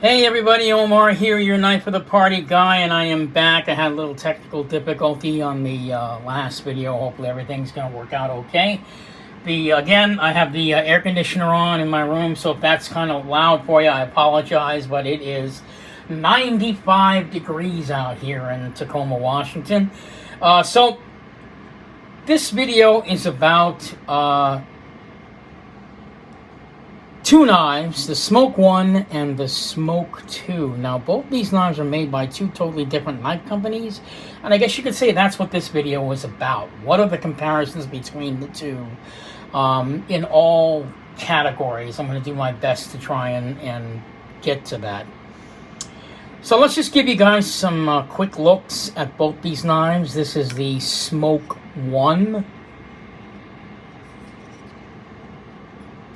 Hey everybody, Omar here, your Knife of the Party guy, and I am back. I had a little technical difficulty on the last video. Hopefully everything's going to work out okay. Again, I have the air conditioner on in my room, so if that's kind of loud for you, I apologize, but it is 95 degrees out here in Tacoma, Washington. So this video is about two knives, the Smoke 1 and the Smoke 2. Now, both these knives are made by two totally different knife companies, and I guess you could say that's what this video was about. What are the comparisons between the two in all categories? I'm going to do my best to try and get to that. So let's just give you guys some quick looks at both these knives. This is the Smoke 1.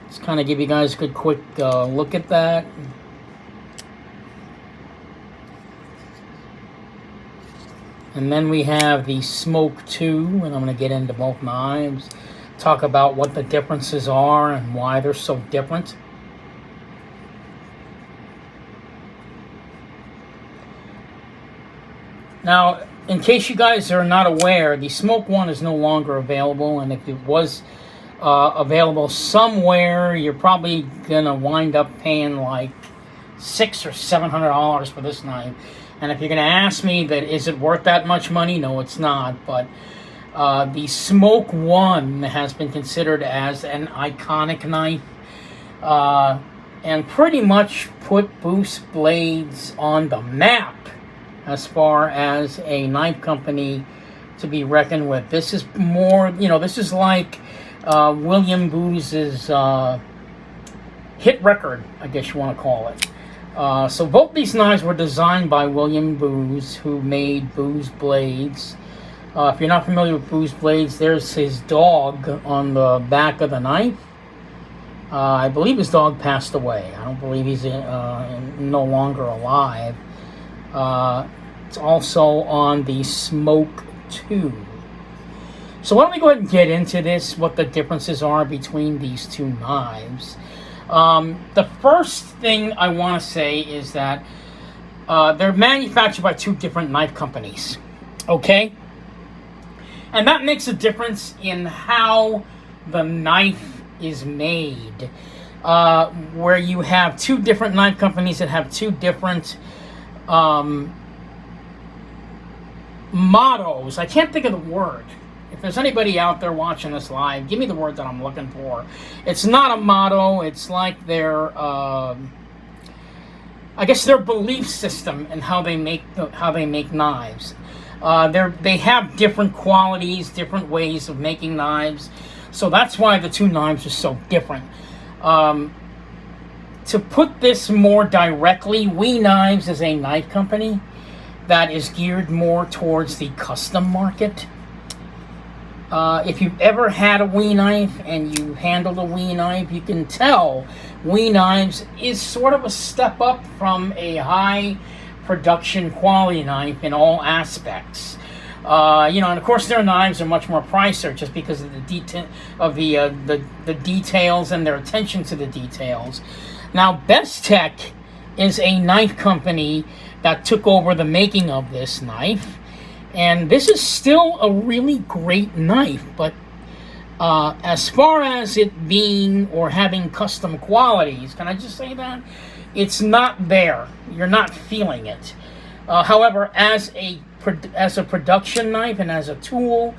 Let's kind of give you guys a good quick look at that. And then we have the Smoke 2, and I'm going to get into both knives, talk about what the differences are and why they're so different. Now, in case you guys are not aware, the Smoke 1 is no longer available, and if it was available somewhere, you're probably gonna wind up paying like $600 or $700 for this knife. And if you're gonna ask me that is it worth that much money, no, it's not. But the Smoke 1 has been considered as an iconic knife and pretty much put Boost Blades on the map as far as a knife company to be reckoned with. This is more, this is like William Booze's hit record, I guess you want to call it. So both these knives were designed by William Booze, who made Booze Blades. If you're not familiar with Booze Blades, there's his dog on the back of the knife. I believe his dog passed away. I don't believe he's no longer alive. It's also on the Smoke 2. So why don't we go ahead and get into this, what the differences are between these two knives. The first thing I want to say is that they're manufactured by two different knife companies, okay? And that makes a difference in how the knife is made, where you have two different knife companies that have two different mottos. I can't think of the word. If there's anybody out there watching this live, give me the word that I'm looking for. It's not a motto. It's like their, I guess, their belief system and how they make knives. They have different qualities, different ways of making knives. So that's why the two knives are so different. To put this more directly, We Knives is a knife company that is geared more towards the custom market. If you've ever had a We knife and you handled a We knife, you can tell We Knives is sort of a step up from a high production quality knife in all aspects. And of course their knives are much more pricier just because of the details and their attention to the details. Now, Best Tech is a knife company that took over the making of this knife. And this is still a really great knife, but as far as it being or having custom qualities, can I just say that? It's not there. You're not feeling it. However, as a production knife and as a tool,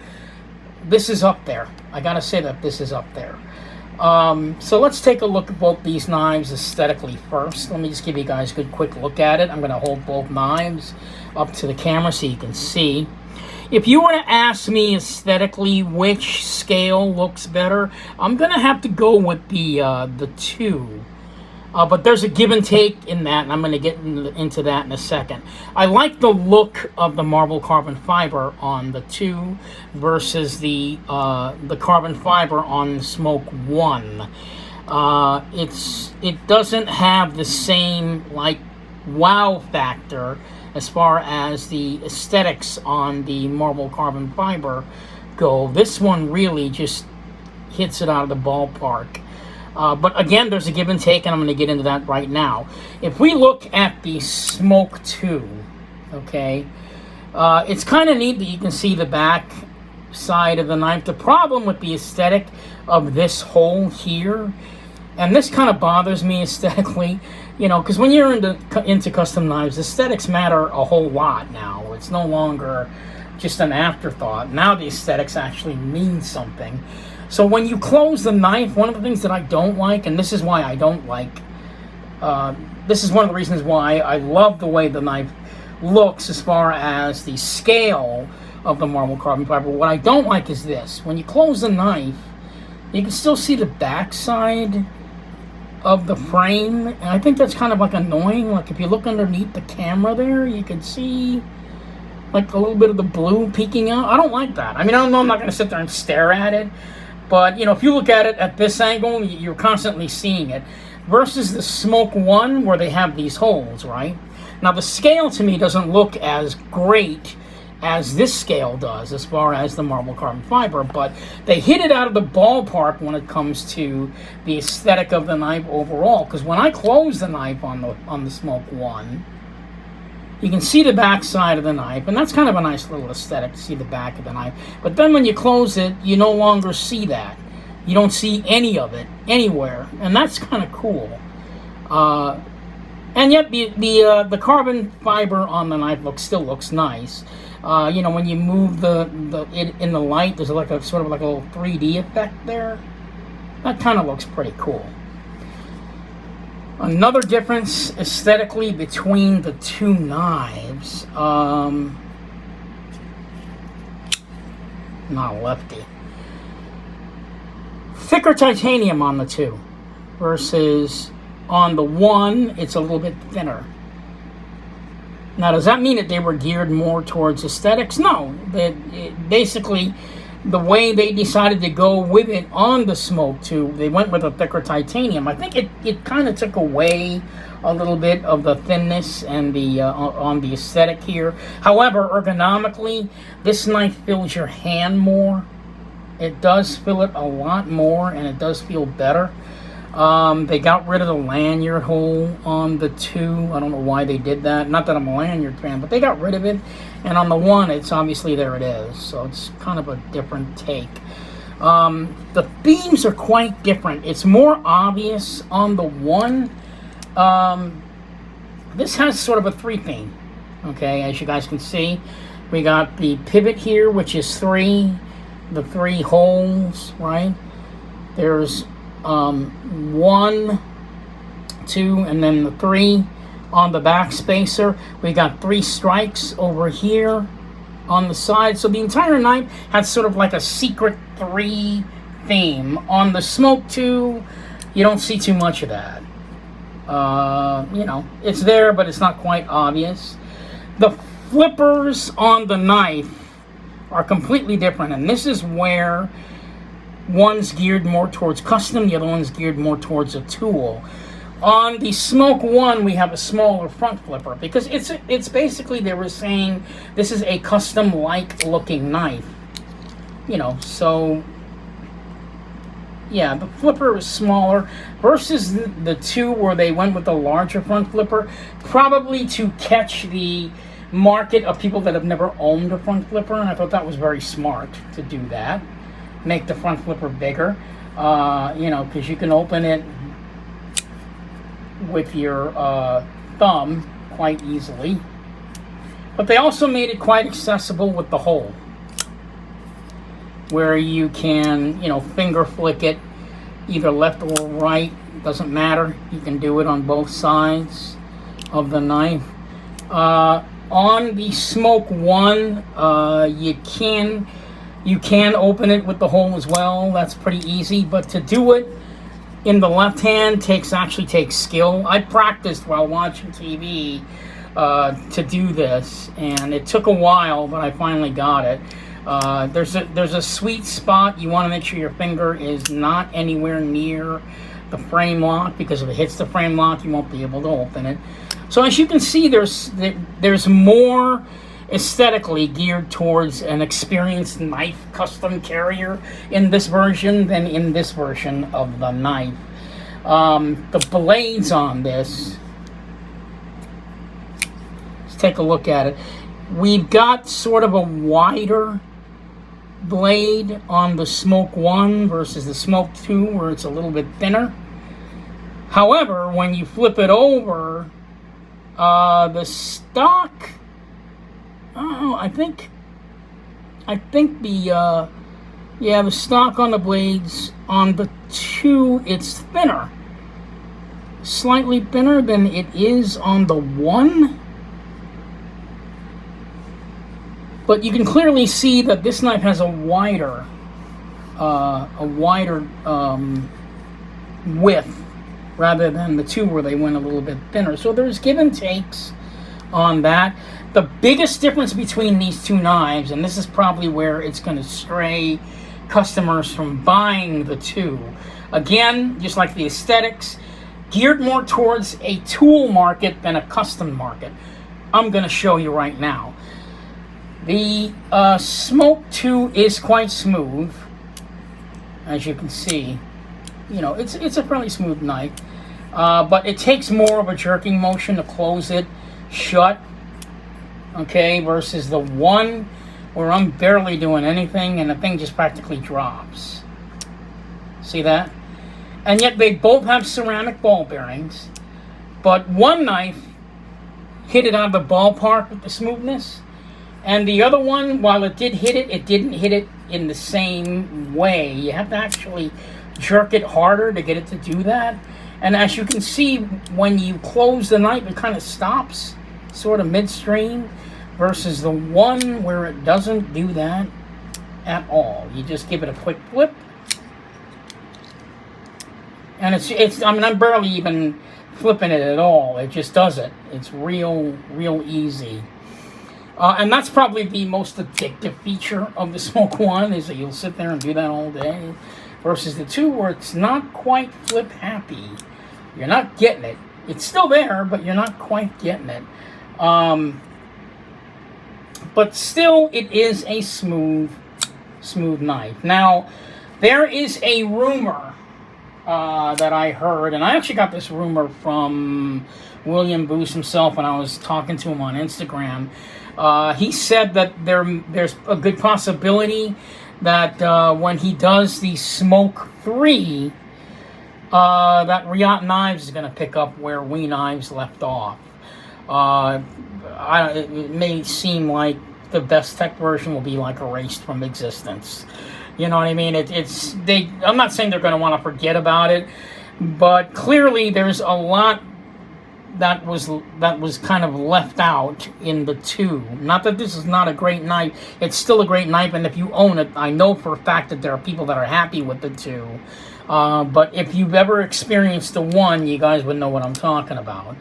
this is up there. I gotta say that this is up there. So let's take a look at both these knives aesthetically first. Let me just give you guys a good quick look at it. I'm going to hold both knives up to the camera so you can see. If you were to ask me aesthetically which scale looks better, I'm going to have to go with the two. But there's a give and take in that, and I'm going to get into that in a second. I like the look of the marble carbon fiber on the 2 versus the carbon fiber on the Smoke 1. It doesn't have the same like wow factor as far as the aesthetics on the marble carbon fiber go. This one really just hits it out of the ballpark. But again, there's a give and take, and I'm going to get into that right now. If we look at the Smoke 2, okay, it's kind of neat that you can see the back side of the knife. The problem with the aesthetic of this hole here, and this kind of bothers me aesthetically, you know, because when you're into custom knives, aesthetics matter a whole lot now. It's no longer just an afterthought. Now the aesthetics actually mean something. So when you close the knife, one of the things that I don't like, and this is why I don't like, this is one of the reasons why I love the way the knife looks as far as the scale of the marble carbon fiber. What I don't like is this. When you close the knife, you can still see the back side of the frame, and I think that's kind of like annoying. Like if you look underneath the camera there, you can see like a little bit of the blue peeking out. I don't like that. I mean, I know I'm not going to sit there and stare at it, but you know, if you look at it at this angle, you're constantly seeing it. Versus the Smoke 1, where they have these holes, right? Now the scale to me doesn't look as great as this scale does as far as the marble carbon fiber, but they hit it out of the ballpark when it comes to the aesthetic of the knife overall. Because when I close the knife on the Smoke 1, you can see the back side of the knife, and that's kind of a nice little aesthetic to see the back of the knife. But then when you close it, you no longer see that. You don't see any of it anywhere, and that's kind of cool. And yet the carbon fiber on the knife still looks nice. You know, when you move it in the light, there's like a sort of like a little 3D effect there. That kind of looks pretty cool. Another difference aesthetically between the two knives, not a lefty. Thicker titanium on the two versus on the one, it's a little bit thinner. Now, does that mean that they were geared more towards aesthetics? No. Basically, the way they decided to go with it on the Smoke 2, they went with a thicker titanium. I think it kind of took away a little bit of the thinness and the on the aesthetic here. However, ergonomically, this knife fills your hand more. It does fill it a lot more, and it does feel better. They got rid of the lanyard hole on the 2. I don't know why they did that. Not that I'm a lanyard fan, but they got rid of it. And on the 1, it's obviously there it is. So it's kind of a different take. The beams are quite different. It's more obvious on the 1. This has sort of a 3-beam. Okay, as you guys can see. We got the pivot here, which is 3. The 3 holes, right? There's 1, 2, and then the 3 on the back spacer. We got 3 strikes over here on the side. So the entire knife has sort of like a secret 3 theme. On the Smoke 2, you don't see too much of that. You know, it's there, but it's not quite obvious. The flippers on the knife are completely different, and this is where one's geared more towards custom, the other one's geared more towards a tool. On the Smoke 1, we have a smaller front flipper because it's basically, they were saying this is a custom-like looking knife. You know, so yeah, the flipper is smaller versus the 2 where they went with the larger front flipper, probably to catch the market of people that have never owned a front flipper, and I thought that was very smart to do that. Make the front flipper bigger, you know, because you can open it with your thumb quite easily. But they also made it quite accessible with the hole, where you can, you know, finger flick it either left or right, doesn't matter. You can do it on both sides of the knife. On the Smoke 1, you can open it with the hole as well. That's pretty easy, but to do it in the left hand actually takes skill. I practiced while watching TV to do this, and it took a while, but I finally got it. There's a sweet spot. You want to make sure your finger is not anywhere near the frame lock, because if it hits the frame lock, you won't be able to open it. So as you can see, there's more aesthetically geared towards an experienced knife custom carrier in this version than in this version of the knife. The blades on this, let's take a look at it. We've got sort of a wider blade on the Smoke 1 versus the Smoke 2, where it's a little bit thinner. However, when you flip it over, the stock, I think the the stock on the blades on the 2, it's thinner, slightly thinner than it is on the 1. But you can clearly see that this knife has a wider width rather than the 2 where they went a little bit thinner. So there's give and takes on that. The biggest difference between these two knives, and this is probably where it's going to stray customers from buying the 2. Again, just like the aesthetics, geared more towards a tool market than a custom market. I'm going to show you right now. The Smoke 2 is quite smooth, as you can see. You know, it's a fairly smooth knife, but it takes more of a jerking motion to close it shut, okay, versus the 1 where I'm barely doing anything and the thing just practically drops. See that? And yet they both have ceramic ball bearings, but one knife hit it out of the ballpark with the smoothness, and the other one, while it did hit it, it didn't hit it in the same way. You have to actually jerk it harder to get it to do that. And as you can see, when you close the knife, it kind of stops sort of midstream, versus the 1 where it doesn't do that at all. You just give it a quick flip, and it's I mean, I'm barely even flipping it at all. It just does it. It's real easy. And that's probably the most addictive feature of the Smoke 1, is that you'll sit there and do that all day, versus the 2 where it's not quite flip happy. You're not getting it. It's still there, but you're not quite getting it. But still, it is a smooth knife. Now, there is a rumor that I heard, and I actually got this rumor from William Booth himself when I was talking to him on Instagram. He said that there's a good possibility that when he does the Smoke 3, that Riot Knives is going to pick up where We Knives left off. It may seem like the Best Tech version will be like erased from existence. You know what I mean? I'm not saying they're going to want to forget about it, but clearly there's a lot that was kind of left out in the 2. Not that this is not a great knife. It's still a great knife, and if you own it, I know for a fact that there are people that are happy with the 2. But if you've ever experienced the 1, you guys would know what I'm talking about.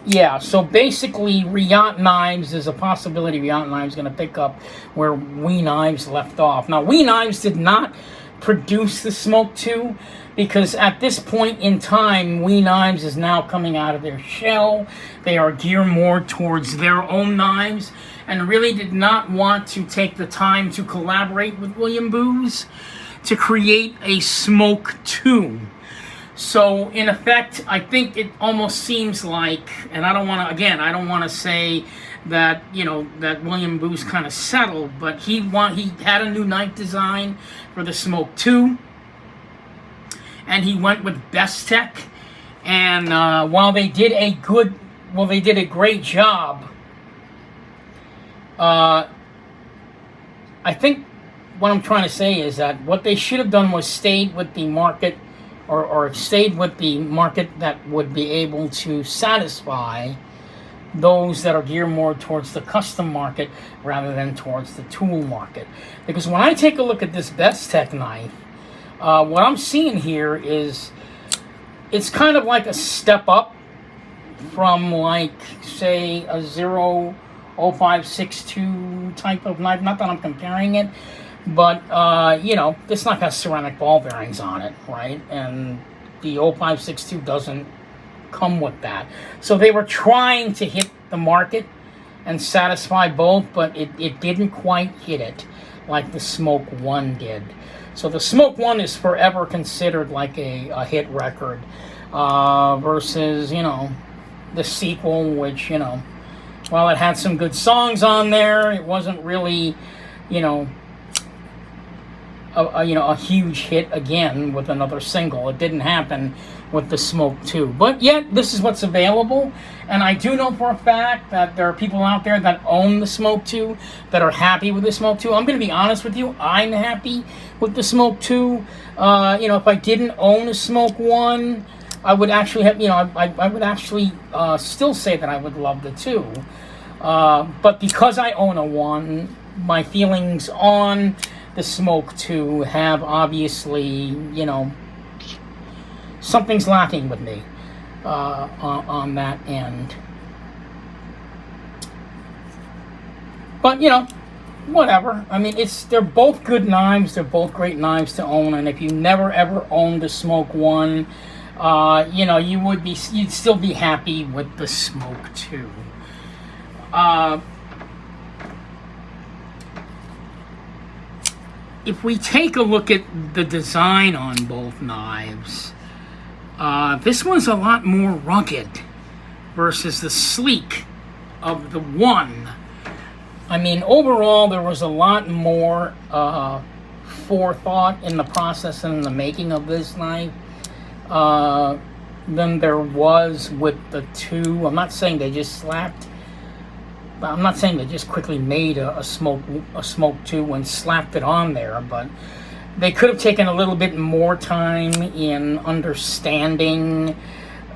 Yeah, so basically, Riot Knives, there's a possibility Riot Knives is going to pick up where We Knives left off. Now, We Knives did not produce the Smoke 2, because at this point in time, We Knives is now coming out of their shell. They are geared more towards their own knives, and really did not want to take the time to collaborate with William Booth to create a Smoke 2. So, in effect, I think it almost seems like, and I don't want to say that, that William Booth kind of settled, but he had a new knife design for the Smoke 2, and he went with Best Tech, and while they did a great job, I think what I'm trying to say is that what they should have done was stayed with the market, or stayed with the market that would be able to satisfy those that are geared more towards the custom market rather than towards the tool market. Because when I take a look at this Best Tech knife, what I'm seeing here is it's kind of like a step up from, like, say, a 00562 type of knife. Not that I'm comparing it, but, this knife has ceramic ball bearings on it, right? And the 0562 doesn't come with that. So they were trying to hit the market and satisfy both, but it didn't quite hit it like the Smoke 1 did. So the Smoke 1 is forever considered like a hit record, versus, you know, the sequel, which, you know, while it had some good songs on there, it wasn't really, you know, a huge hit again with another single. It didn't happen with the Smoke 2. But yet, this is what's available. And I do know for a fact that there are people out there that own the Smoke 2 that are happy with the Smoke 2. I'm going to be honest with you. I'm happy with the Smoke 2. You know, if I didn't own a Smoke 1, I would actually have, you know, I would actually still say that I would love the 2. But because I own a 1, my feelings on the Smoke 2 have obviously, you know, something's lacking with me on that end. But, you know, whatever. I mean, they're both good knives. They're both great knives to own. And if you never ever owned the Smoke 1, you know, you'd still be happy with the Smoke 2. If we take a look at the design on both knives, this one's a lot more rugged versus the sleek of the 1. I mean, overall, there was a lot more forethought in the process and in the making of this knife than there was with the 2. I'm not saying they just quickly made a Smoke 2 and slapped it on there, but they could have taken a little bit more time in understanding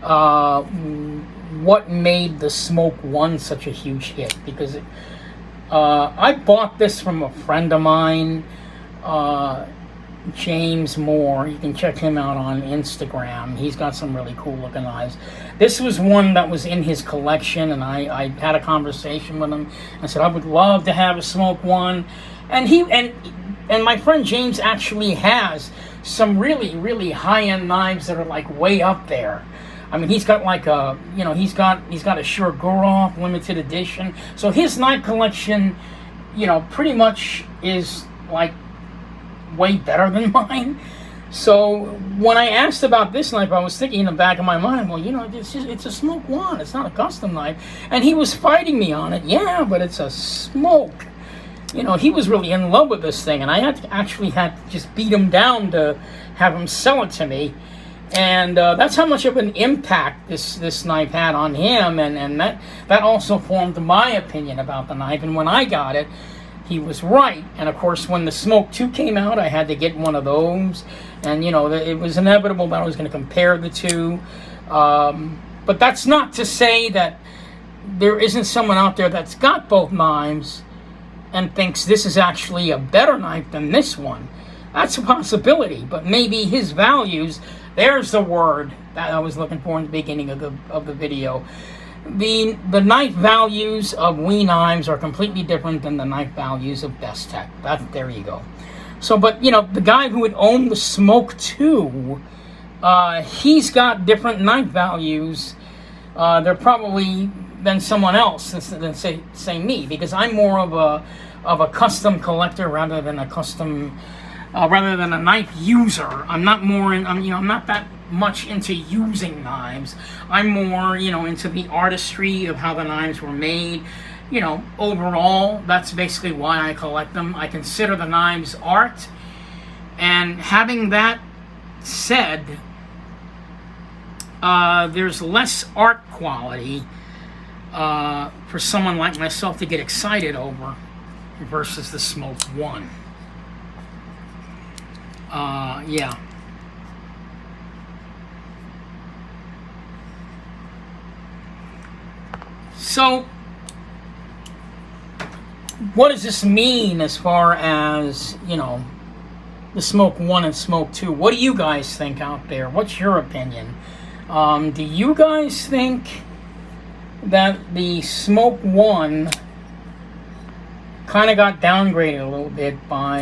what made the Smoke 1 such a huge hit. Because I bought this from a friend of mine, James Moore. You can check him out on Instagram. He's got some really cool looking knives. This was one that was in his collection, and I had a conversation with him. I said I would love to have a Smoke 1, and my friend James actually has some really, really high-end knives that are like way up there. I mean, he's got like a, you know, he's got a Shurgurov limited edition. So his knife collection, you know, pretty much is like way better than mine. So when I asked about this knife, I was thinking in the back of my mind, well, you know, it's a Smoke 1. It's not a custom knife. And he was fighting me on it. Yeah, but it's a Smoke. You know, he was really in love with this thing, and I had to just beat him down to have him sell it to me. And that's how much of an impact this knife had on him, and that also formed my opinion about the knife. And when I got it, he was right. And of course, when the Smoke 2 came out, I had to get one of those. And, you know, it was inevitable that I was going to compare the two. But that's not to say that there isn't someone out there that's got both knives and thinks this is actually a better knife than this one. That's a possibility, but maybe his values, there's the word that I was looking for in the beginning of the video. The knife values of WE knives are completely different than the knife values of Bestech. There you go. So, but, you know, the guy who would own the Smoke 2, he's got different knife values. They're probably than someone else than say me, because I'm more of a custom collector rather than a knife user. I'm not that much into using knives. I'm more, you know, into the artistry of how the knives were made. You know, overall, that's basically why I collect them. I consider the knives art. And having that said, there's less art quality for someone like myself to get excited over versus the Smoke 1. Yeah. So, what does this mean as far as, you know, the Smoke 1 and Smoke 2? What do you guys think out there? What's your opinion? Do you guys think that the Smoke 1 kind of got downgraded a little bit by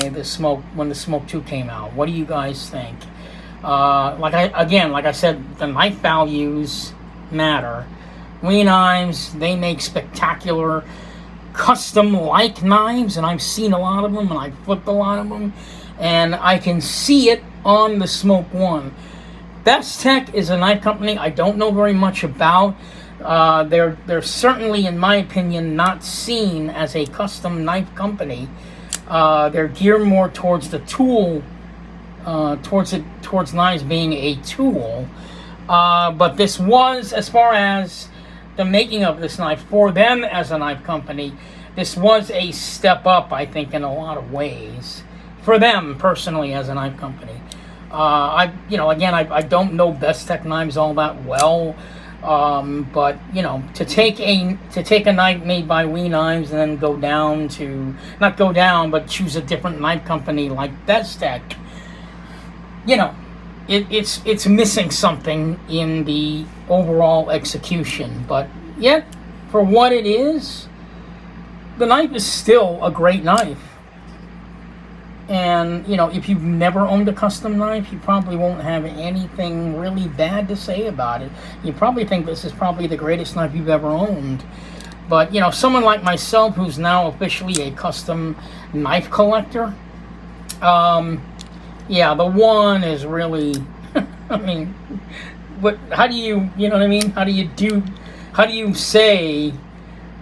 when the Smoke 2 came out? What do you guys think? Like I said, the knife values matter. WE knives, they make spectacular custom-like knives, and I've seen a lot of them, and I've flipped a lot of them. and I can see it on the Smoke 1. Best Tech is a knife company I don't know very much about. They're certainly, in my opinion, not seen as a custom knife company. They're geared more towards the tool, towards knives being a tool. But this was, as far as the making of this knife, for them as a knife company, this was a step up, I think, in a lot of ways. For them, personally, as a knife company. I don't know Best Tech knives all that well. But to take a knife made by We Knives and then but choose a different knife company like Best Tech, it's missing something in the overall execution. But yet, for what it is, the knife is still a great knife. And, if you've never owned a custom knife, you probably won't have anything really bad to say about it. You probably think this is probably the greatest knife you've ever owned. But, someone like myself who's now officially a custom knife collector, the One is really, how do you say,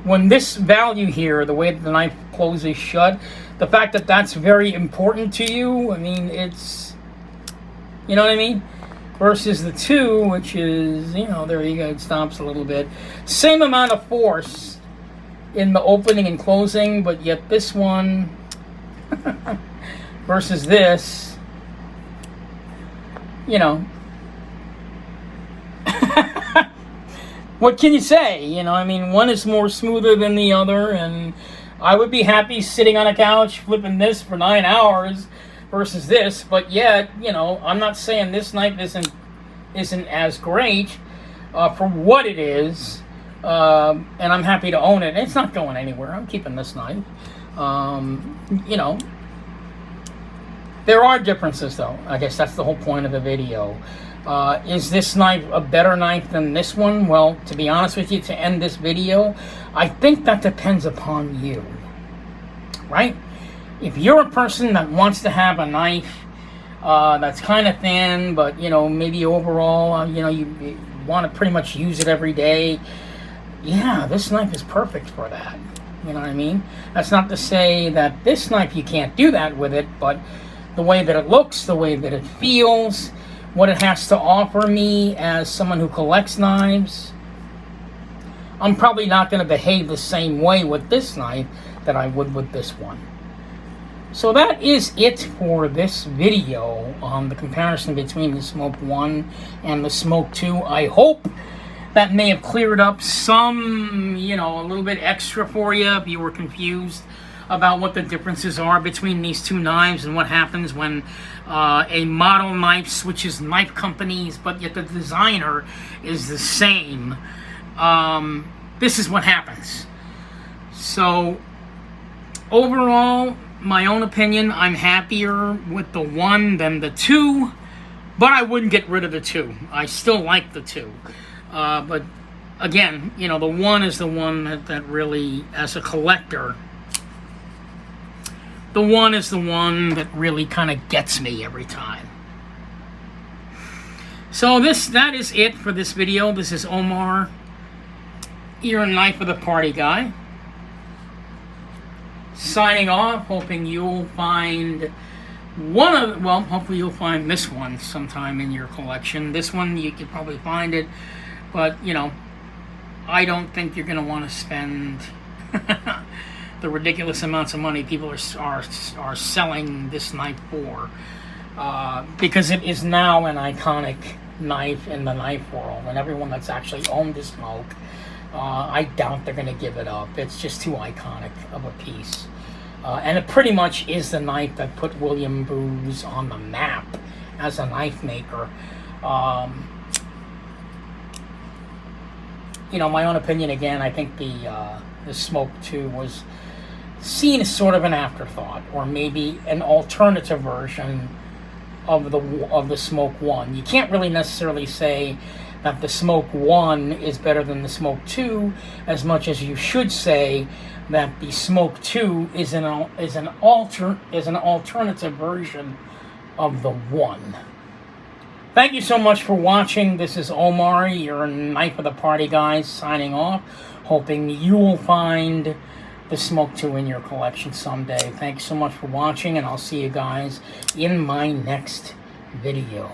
when this value here, the way that the knife closes shut, the fact that that's very important to you, it's, versus the 2, which is, there you go, it stops a little bit. Same amount of force in the opening and closing, but yet this one versus this, what can you say? One is more smoother than the other, and I would be happy sitting on a couch flipping this for 9 hours versus this, but yet, I'm not saying this knife isn't as great for what it is, and I'm happy to own it. It's not going anywhere. I'm keeping this knife. There are differences, though. I guess that's the whole point of the video. Is this knife a better knife than this one? Well, to be honest with you, to end this video, I think that depends upon you, right? If you're a person that wants to have a knife that's kind of thin, but, maybe overall, you want to pretty much use it every day, yeah, this knife is perfect for that. You know what I mean? That's not to say that this knife, you can't do that with it, but the way that it looks, the way that it feels, what it has to offer me as someone who collects knives, I'm probably not going to behave the same way with this knife that I would with this one. So that is it for this video on the comparison between the Smoke 1 and the Smoke 2. I hope that may have cleared up some, a little bit extra for you if you were confused about what the differences are between these two knives and what happens when a model knife switches knife companies, but yet the designer is the same. This is what happens. So, overall, my own opinion, I'm happier with the 1 than the 2, but I wouldn't get rid of the 2. I still like the 2. But, again, the 1 is the one that really, as a collector, the 1 is the one that really kind of gets me every time. So that is it for this video. This is Omar, your Knife of the Party guy, signing off, hoping you'll find hopefully you'll find this one sometime in your collection. This one, you could probably find it, but, I don't think you're going to want to spend the ridiculous amounts of money people are selling this knife for, because it is now an iconic knife in the knife world, and everyone that's actually owned this Smoke, I doubt they're going to give it up. It's just too iconic of a piece, and it pretty much is the knife that put William Booz on the map as a knife maker. My own opinion, again, I think the Smoke 2 was seen as sort of an afterthought, or maybe an alternative version of the Smoke 1. You can't really necessarily say that the Smoke 1 is better than the Smoke 2, as much as you should say that the Smoke 2 is an alternative version of the 1. Thank you so much for watching. This is Omar, your Knife of the Party guy, signing off, hoping you will find the Smoke 2 in your collection someday. Thanks so much for watching, and I'll see you guys in my next video.